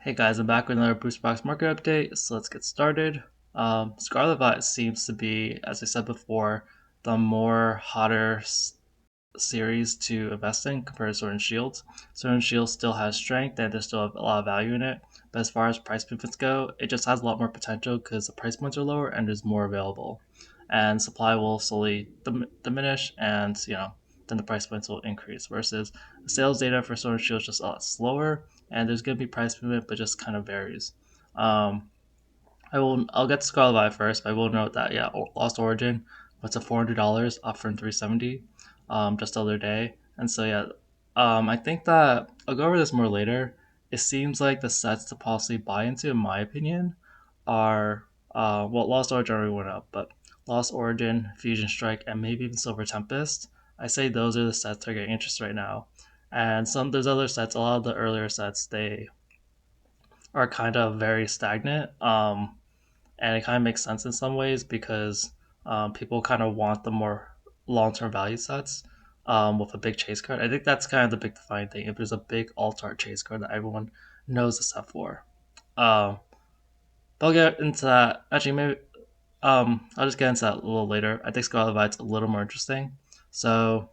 Hey guys, I'm back with another Boost Box market update, so let's get started. Scarlet Violet seems to be, as I said before, the more hotter series to invest in compared to Sword and Shield. Sword and Shield still has strength and there's still a lot of value in it, but as far as price movements go, it just has a lot more potential because the price points are lower and there's more available. And supply will slowly diminish and, then the price points will increase. Versus the sales data for Sword and Shield is just a lot slower and there's going to be price movement, but just kind of varies. Um, I'll get to Scarlet Violet first, but I will note that Lost Origin went to $400 up from 370 just the other day, and so I think that I'll go over this more later. It seems like the sets to possibly buy into, in my opinion, are Lost Origin already went up, but Lost Origin, Fusion Strike, and maybe even Silver Tempest. I say those are the sets that are getting interest right now, and there's other sets. A lot of the earlier sets they are kind of very stagnant. And it kind of makes sense in some ways because people kind of want the more long-term value sets with a big chase card. I think that's kind of the big defining thing. If there's a big alt-art chase card that everyone knows the set for, um, but I'll get into that. Actually, maybe I'll just get into that a little later. I think Scarlet Violet's a little more interesting. So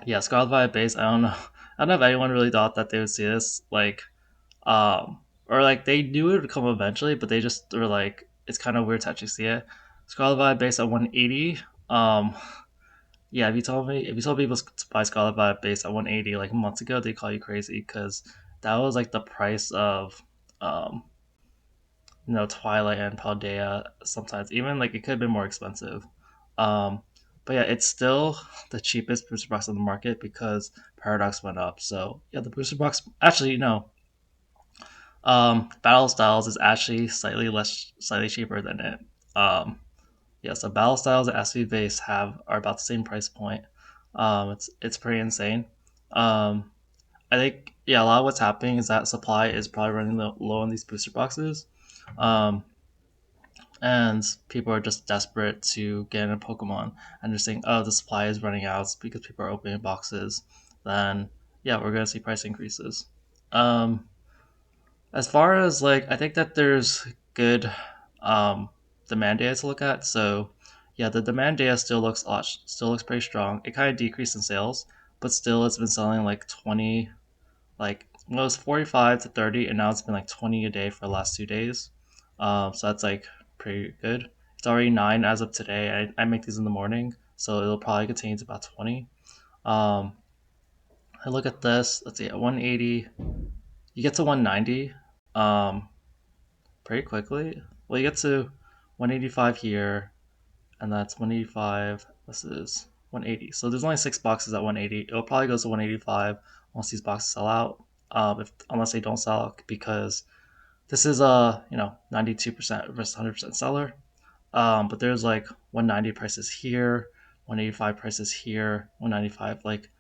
yeah, Scarlet Violet base. I don't know. I don't know if anyone really thought that they would see this. Or like they knew it would come eventually, but they just were like, it's kind of weird to actually see it. Scarlet Violet based at 180. Um, if you told people to buy Scarlet Violet based at 180 like months ago, they call you crazy because that was like the price of um, Twilight and Paldea. Sometimes even like it could have been more expensive. Um, but yeah, it's still the cheapest booster box on the market because Paradox went up. So yeah, the booster box actually no, Battle Styles is actually slightly cheaper than it. So Battle Styles and SV Base are about the same price point. It's pretty insane. Um, I think a lot of what's happening is that supply is probably running low on these booster boxes, um, and people are just desperate to get in a Pokemon, and they're saying, "Oh, the supply is running out because people are opening boxes." Then we're gonna see price increases. Um, As far as like, I think that there's good um, demand data to look at. So yeah, the demand data still looks pretty strong. It kind of decreased in sales, but still it's been selling like 20, like well, it was 45 to 30, and now it's been like 20 a day for the last 2 days. So that's like pretty good. It's already 9 as of today. I make these in the morning, so it'll probably continue to about 20. Um, I look at this. Let's see, at 180, you get to 190. Um, Pretty quickly. Well, you get to 185 here, and that's 185. This is 180. So there's only 6 boxes at 180. It'll probably go to 185 once these boxes sell out. If Unless they don't sell out, because this is a 92% versus 100% seller. But there's like 190 prices here, 185 prices here, 195. Like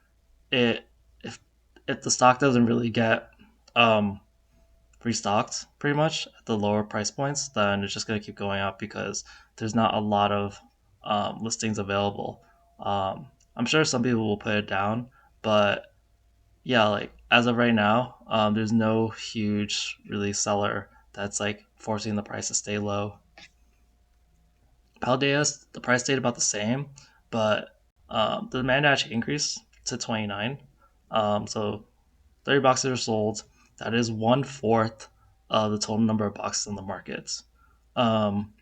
it, if the stock doesn't really get um restocked pretty much at the lower price points, then it's just going to keep going up because there's not a lot of listings available. I'm sure some people will put it down, but like as of right now, there's no huge really seller that's like forcing the price to stay low. Paldea's the price stayed about the same, but the demand actually increased to 29. So 30 boxes are sold. That is one fourth of the total number of boxes on the market. Um,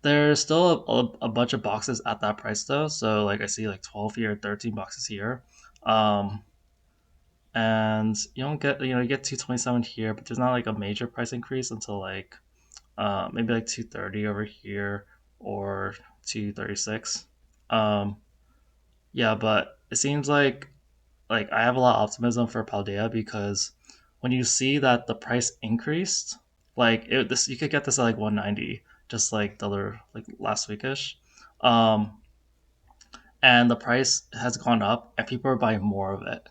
there's still a bunch of boxes at that price though. So like I see like 12 here, 13 boxes here. Um, and you don't get you get 227 here, but there's not like a major price increase until like maybe like 230 over here or 236. Um, but it seems like I have a lot of optimism for Paldea because when you see that the price increased, this you could get this at like 190, just like the other like last weekish, um, and the price has gone up and people are buying more of it,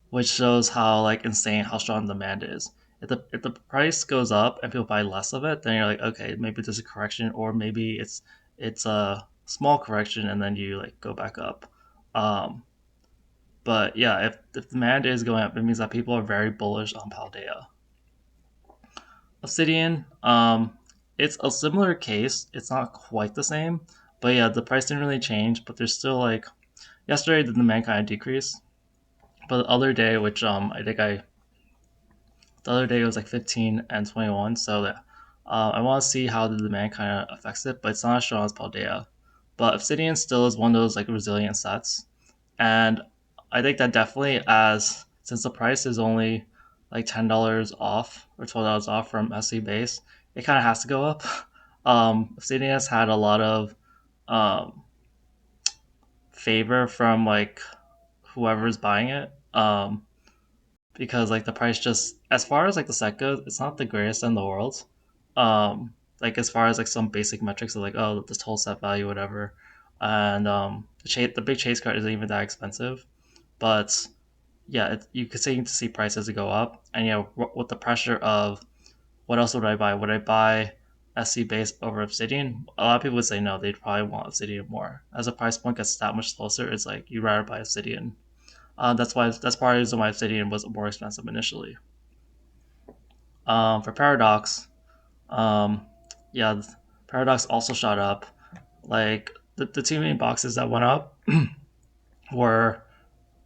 which shows how like insane how strong demand is. If the price goes up and people buy less of it, then you're like, okay, maybe there's a correction, or maybe it's a small correction, and then you like go back up. Um, but if demand is going up, it means that people are very bullish on Paldea. Obsidian, it's a similar case. It's not quite the same, but yeah, the price didn't really change. But there's still like yesterday the demand kind of decreased, but the other day, which I think I the other day it was like 15 and 21. So that I want to see how the demand kind of affects it, but it's not as strong as Paldea. But Obsidian still is one of those like resilient sets, and I think that definitely as since the price is only like $10 off or $12 off from SC base, it kind of has to go up. Obsidian has had a lot of um, favor from like whoever's buying it. Because like the price just as far as like the set goes, it's not the greatest in the world. Like as far as like some basic metrics of like oh this whole set value whatever, and the big chase card isn't even that expensive, but yeah, you continue to see prices go up, and yeah, with the pressure of what else would I buy? Would I buy SC base over Obsidian? A lot of people would say no. They'd probably want Obsidian more. As the price point gets that much closer, it's like you'd rather buy Obsidian. That's part of the reason why Obsidian was more expensive initially. For Paradox, um, yeah, Paradox also shot up. Like the two main boxes that went up were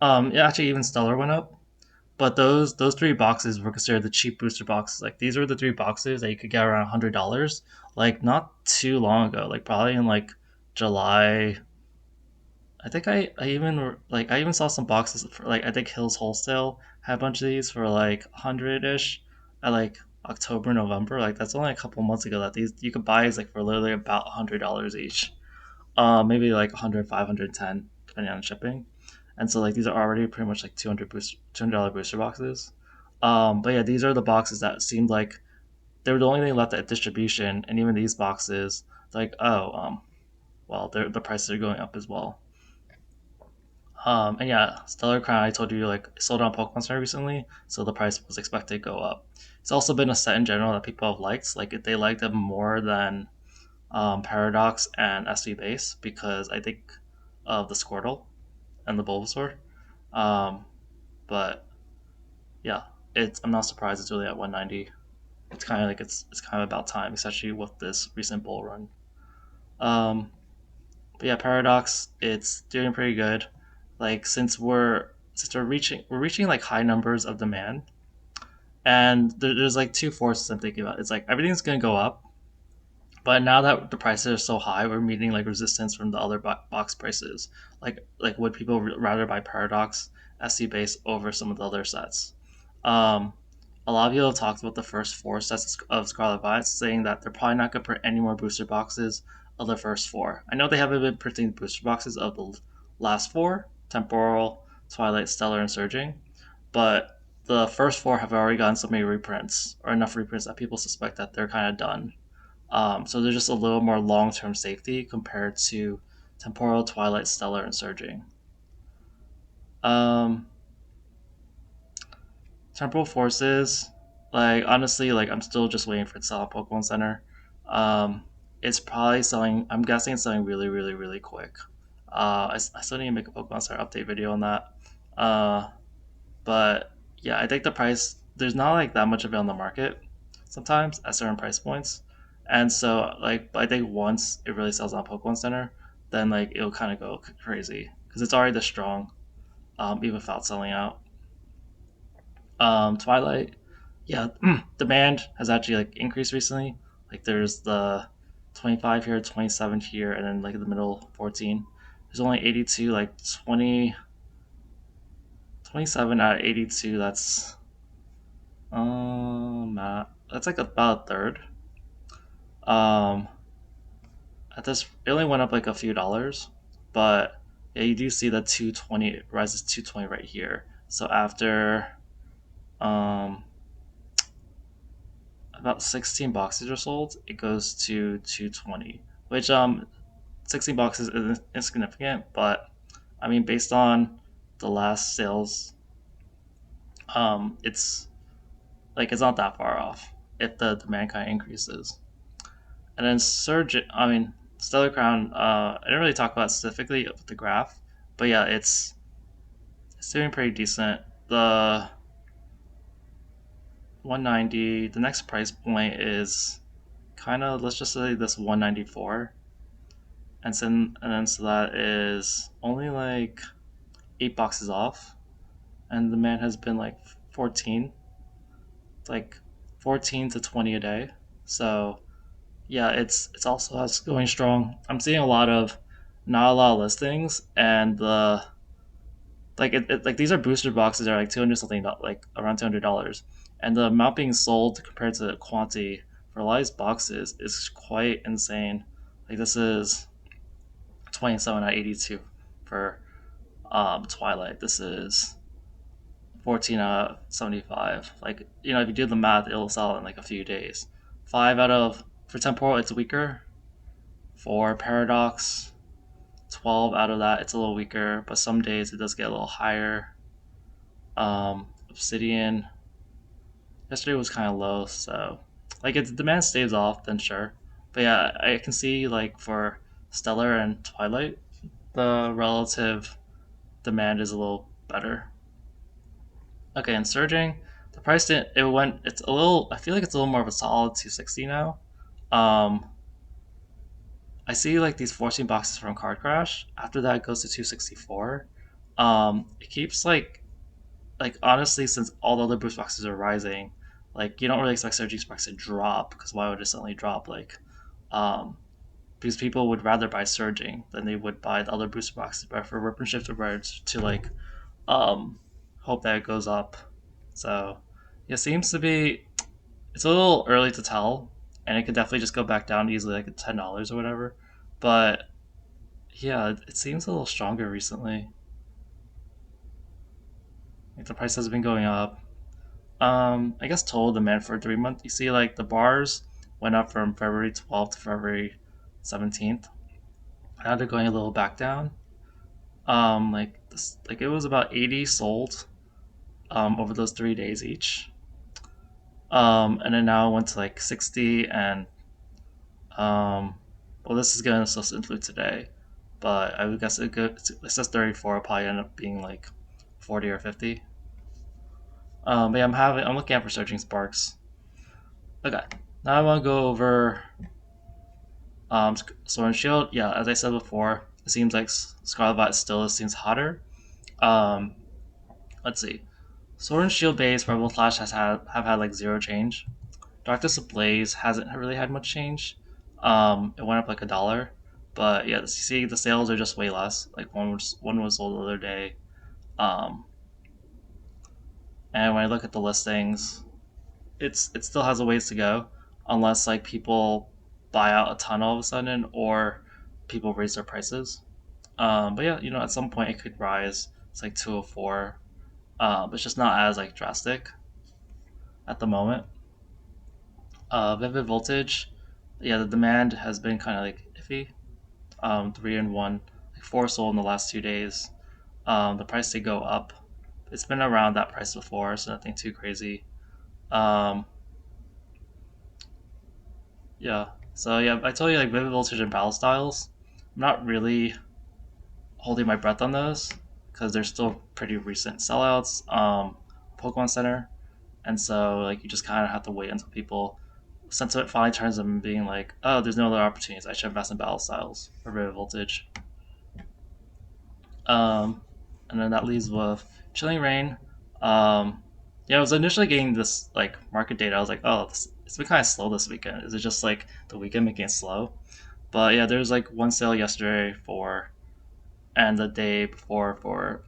yeah, actually even Stellar went up, but those three boxes were considered the cheap booster boxes. Like these were the three boxes that you could get around $100. Like not too long ago, like probably in like July. I think I even saw some boxes for like I think Hills Wholesale had a bunch of these for like 100 ish at like October November. Like that's only a couple months ago that these you could buy these like for literally about $100 each. Maybe like 100, 510 depending on shipping. And so like these are already pretty much like $200 booster boxes. But yeah, these are the boxes that seemed like they were the only thing left at distribution, and even these boxes, like oh well, the prices are going up as well. And yeah, Stellar Crown, I told you, like, sold on Pokemon Center recently, so the price was expected to go up. It's also been a set in general that people have liked. Like, they like them more than Paradox and SV Base because I think of the Squirtle and the Bulbasaur. Um, but yeah, I'm not surprised it's really at 190. It's kind of like it's kind of about time, especially with this recent bull run. Um, But yeah, Paradox, it's doing pretty good. Like since we're reaching like high numbers of demand, and there's like two forces I'm thinking about. It's like everything's gonna go up, but now that the prices are so high, we're meeting like resistance from the other box prices. Like would people rather buy Paradox SC base over some of the other sets? Um, a lot of people have talked about the first four sets of Scarlet Violet, saying that they're probably not going to print any more booster boxes of the first four. I know they haven't been printing booster boxes of the last four: Temporal, Twilight, Stellar, and Surging, but the first four have already gotten so many reprints, or enough reprints that people suspect that they're kind of done. So they're just a little more long term safety compared to Temporal, Twilight, Stellar, and Surging. Um, Temporal Forces, like honestly, like I'm still just waiting for it to sell at Pokemon Center. Um, it's probably selling. I'm guessing it's selling really, really, really quick. I still need to make a Pokemon Center update video on that. Uh, but yeah, I think the price there's not like that much of it on the market sometimes at certain price points, and so like I think once it really sells on Pokemon Center, then like it'll kind of go crazy because it's already this strong, even without selling out. Twilight, yeah, demand has actually like increased recently. Like there's the 25 here, 27 here, and then like in the middle 14. There's only 82, like 27 out of 82. That's like about a third. Um, at this, it only went up like a few dollars, but yeah, you do see the 220 rises 220 right here. So after um about 16 boxes are sold, it goes to 220, which 16 boxes isn't insignificant, but I mean based on the last sales, it's like it's not that far off if the demand kind of increases. And then Surge, I mean Stellar Crown, I didn't really talk about specifically with the graph, but yeah, it's doing pretty decent. The 190. The next price point is kind of, let's just say this 194, and then so that is only like 8 boxes off, and the demand has been like 14, like 14 to 20 a day. So yeah, it's also us going strong. I'm seeing a lot of not a lot of listings, and like these are booster boxes that are like 200 something, like around $200, and the amount being sold compared to the quantity for a lot of these boxes is quite insane. Like this is 27 out of 82 for Twilight. This is 14 out of 75. Like, if you do the math, it'll sell in like a few days. 5 out of, for Temporal, it's weaker. For Paradox, 12 out of that, it's a little weaker, but some days it does get a little higher. Obsidian, yesterday was kind of low, so like if the demand stays off, then sure. But yeah, I can see like for Stellar and Twilight, the relative demand is a little better. Okay, and Surging, the price didn't, it went, it's a little, I feel like it's a little more of a solid 260 now. Um, I see like these 14 boxes from Card Crash. After that, it goes to 264. It keeps like honestly, since all the other boost boxes are rising, like you don't really expect Surging Sparks to drop, because why would it suddenly drop? Um, because people would rather buy Surging than they would buy the other booster boxes. But for Rip and Shift Rewards to like um, hope that it goes up. So it seems to be, it's a little early to tell, and it could definitely just go back down easily, like $10 or whatever. But yeah, it seems a little stronger recently. Like the price has been going up. I guess total demand for 3 months. You see, like the bars went up from February 12th to February 17th. Now they're going a little back down. Like it was about 80 sold over those 3 days each. And then now it went to like 60, and um, well, this is going to still include today, but I would guess it says 34. It'll probably end up being like 40 or 50. But yeah, I'm looking out for Surging Sparks. Okay, now I want to go over Sword and Shield. Yeah, as I said before, it seems like Scarlet Violet still seems hotter. Um, let's see. Sword and Shield base Rebel Flash have had like zero change. Darkness Ablaze hasn't really had much change. It went up like $1, but yeah, you see the sales are just way less. Like one was sold the other day. Um, and when I look at the listings, it still has a ways to go, unless like people buy out a ton all of a sudden, or people raise their prices. But yeah, at some point it could rise. It's like 204. But it's just not as like drastic at the moment. Vivid Voltage, yeah, the demand has been kind of like iffy. 3 and 1, like 4 sold in the last 2 days. The price did go up. It's been around that price before, so nothing too crazy. Um, yeah. So yeah, I told you like Vivid Voltage and Battle Styles. I'm not really holding my breath on those because they're still pretty recent sellouts. Pokemon Center, and so like you just kind of have to wait until people sentiment finally turns them being like, oh, there's no other opportunities. I should invest in Battle Styles or Vivid Voltage. Um, and then that leaves with Chilling Rain. Yeah, I was initially getting this like market data. I was like, oh, it's been kind of slow this weekend. Is it just like the weekend making it slow? But yeah, there was like one sale yesterday for, and the day before for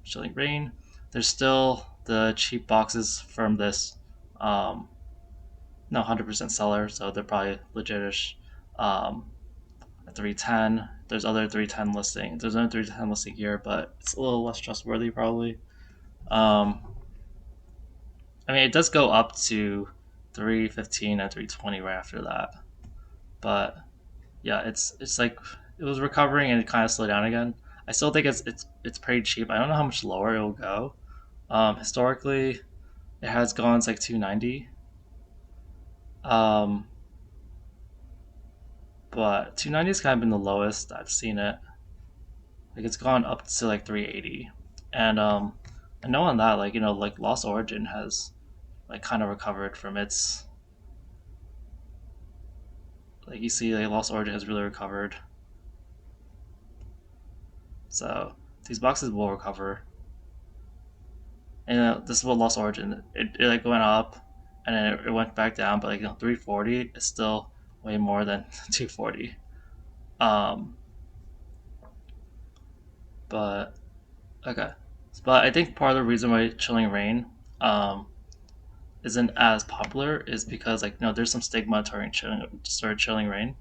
Chilling Rain. There's still the cheap boxes from this, um, no 100% seller, so they're probably legitish. Um, at 310, there's other 310 listing. There's another 310 listing here, but it's a little less trustworthy probably. Um, I mean, it does go up to 315 and 320 right after that, but yeah, it's like it was recovering and it kind of slowed down again. I still think it's pretty cheap. I don't know how much lower it will go. Historically, it has gone to like 290. Um, but 290 has kind of been the lowest I've seen it. Like it's gone up to like 380, and I know on that like like Lost Origin has like kind of recovered from its, like you see like Lost Origin has really recovered. So these boxes will recover. And this is what Lost Origin. It like went up, and then it went back down, but like 340 is still way more than 240. Um, but okay, but I think part of the reason why Chilling Reign um, isn't as popular is because like there's some stigma during Chilling Reign.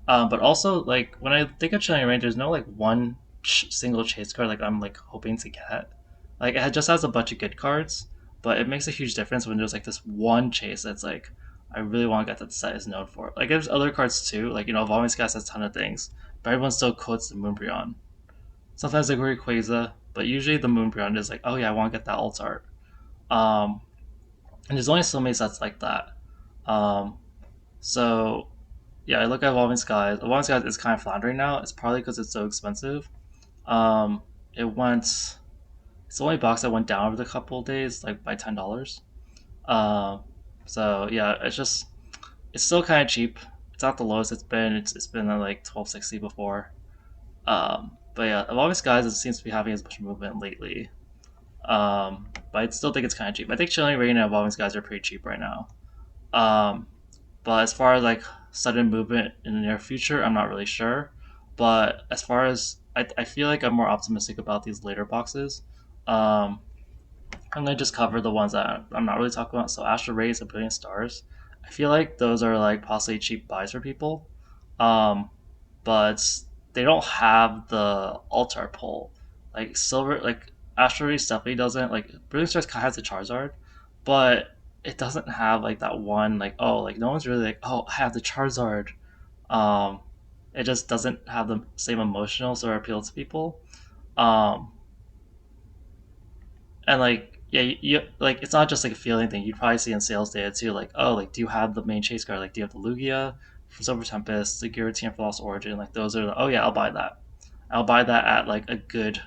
But also like when I think of Chilling Reign, there's no like one single chase card like I'm like hoping to get. Like it just has a bunch of good cards, but it makes a huge difference when there's like this one chase that's like I really want to get that the set is known for. Like there's other cards too, like Evolving Skies has a ton of things, but everyone still quotes the Moonbryon. Sometimes they quote Rayquaza, but usually the Moonbryon is like, oh yeah, I want to get that alt art. Um, and there's only so many sets like that. Um, so yeah, I look at Evolving Skies. Evolving Skies is kind of floundering now. It's probably because it's so expensive. Um, it went. It's the only box that went down over the couple of days, like by $10. Um, so yeah, it's still kind of cheap. It's not the lowest it's been. It's been at like 1260 before. But yeah, Evolving Skies it seems to be having as much movement lately. But I still think it's kind of cheap. I think Chilling Reign and Evolving Skies are pretty cheap right now. Um, but as far as like sudden movement in the near future, I'm not really sure. But as far as I feel like I'm more optimistic about these later boxes. Um, I'm gonna just cover the ones that I'm not really talking about. So Astral Rays, A Billion Stars. I feel like those are like possibly cheap buys for people. Um, but they don't have the altar pull. Like Silver, like Astral Rays definitely doesn't. Like Brilliant Stars kind of has the Charizard, but it doesn't have like that one. Like oh, like no one's really like oh, I have the Charizard. Um, it just doesn't have the same emotional sort of appeal to people. Um, and like yeah, like it's not just like a feeling thing. You'd probably see in sales data too. Like oh, like do you have the main chase card? Like do you have the Lugia for Silver Tempest, the Giratina for Lost Origin? Like those are the, oh yeah, I'll buy that. I'll buy that at like a good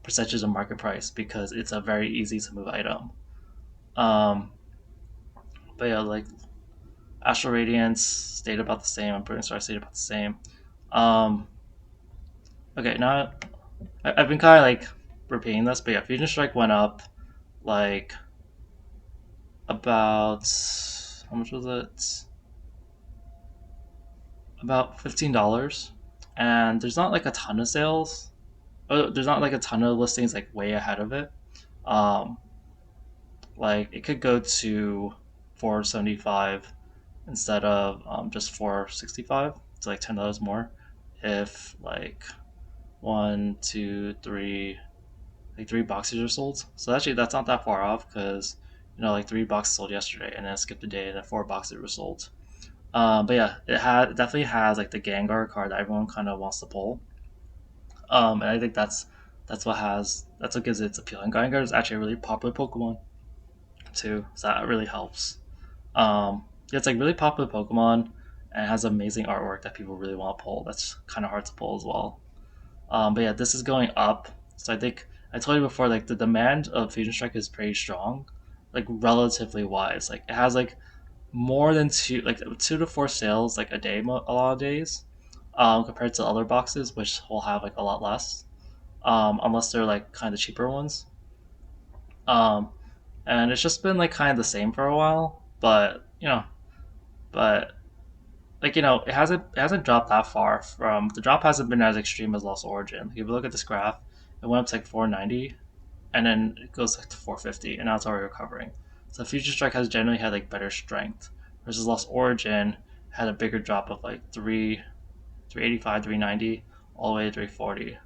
percentage of market price because it's a very easy to move item. Um, but yeah, like Astral Radiance stayed about the same, and Burning Star stayed about the same. Um, okay, now I've been kind of like repeating this, but yeah, Fusion Strike went up like about how much was it? About $15, and there's not like a ton of sales. There's not like a ton of listings like way ahead of it. Um, like it could go to 475 instead of just 465. It's like $10 more if like one, two, three, like three boxes are sold. So actually, that's not that far off because like three boxes sold yesterday, and then I skipped a day, and then four boxes were sold. But yeah, it definitely has like the Gengar card that everyone kind of wants to pull. And I think that's what gives it its appeal. And Gengar is actually a really popular Pokemon too, so that really helps. Yeah, it's like really popular Pokemon and it has amazing artwork that people really want to pull. That's kind of hard to pull as well. But yeah, this is going up. So I think I told you before, like the demand of Fusion Strike is pretty strong, like relatively wise. Like it has like more than like 2 to 4 sales like a day, a lot of days, compared to other boxes which will have like a lot less, unless they're like kind of cheaper ones. Um, and it's just been like kind of the same for a while, but like it hasn't dropped that far. From the drop hasn't been as extreme as Lost Origin. If you look at this graph, it went up to like 490, and then it goes like to 450, and now it's already recovering. So Future Strike has generally had like better strength, versus Lost Origin had a bigger drop of like 385, 390, all the way to 340.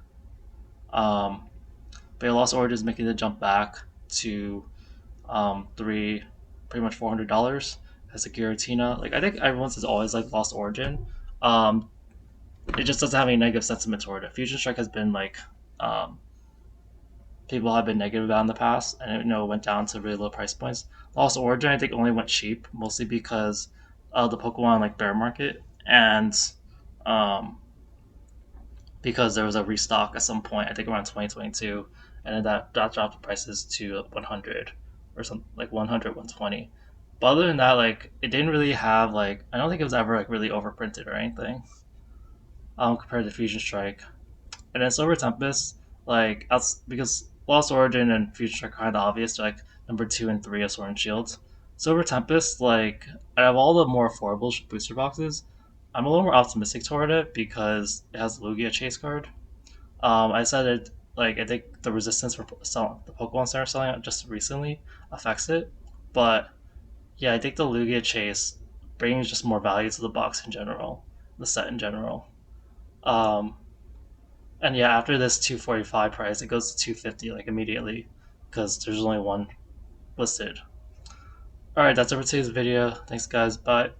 Um, but Lost Origin is making the jump back to three, pretty much $400 as a Giratina. Like I think everyone's is always like Lost Origin. Um, it just doesn't have any negative sentiment toward it. Fusion Strike has been like um, people have been negative about in the past, and it went down to really low price points. Lost Origin I think only went cheap mostly because of the Pokemon like bear market and um, because there was a restock at some point. I think around 2022, and then that dropped the prices to 100 or something like 100, 120. But other than that, like it didn't really have like I don't think it was ever like really overprinted or anything. Compared to Fusion Strike. And then Silver Tempest, like because Lost Origin and Future Strike are kind of obvious, they're like number 2 and 3 of Sword and Shield. Silver Tempest, like out of all the more affordable booster boxes, I'm a little more optimistic toward it because it has Lugia Chase card. I said it like I think the resistance for the Pokemon Center selling it just recently affects it, but yeah, I think the Lugia Chase brings just more value to the box in general, the set in general. Um, And yeah, after this 245 price, it goes to 250 like immediately because there's only one listed. All right, that's it for today's video. Thanks, guys. Bye.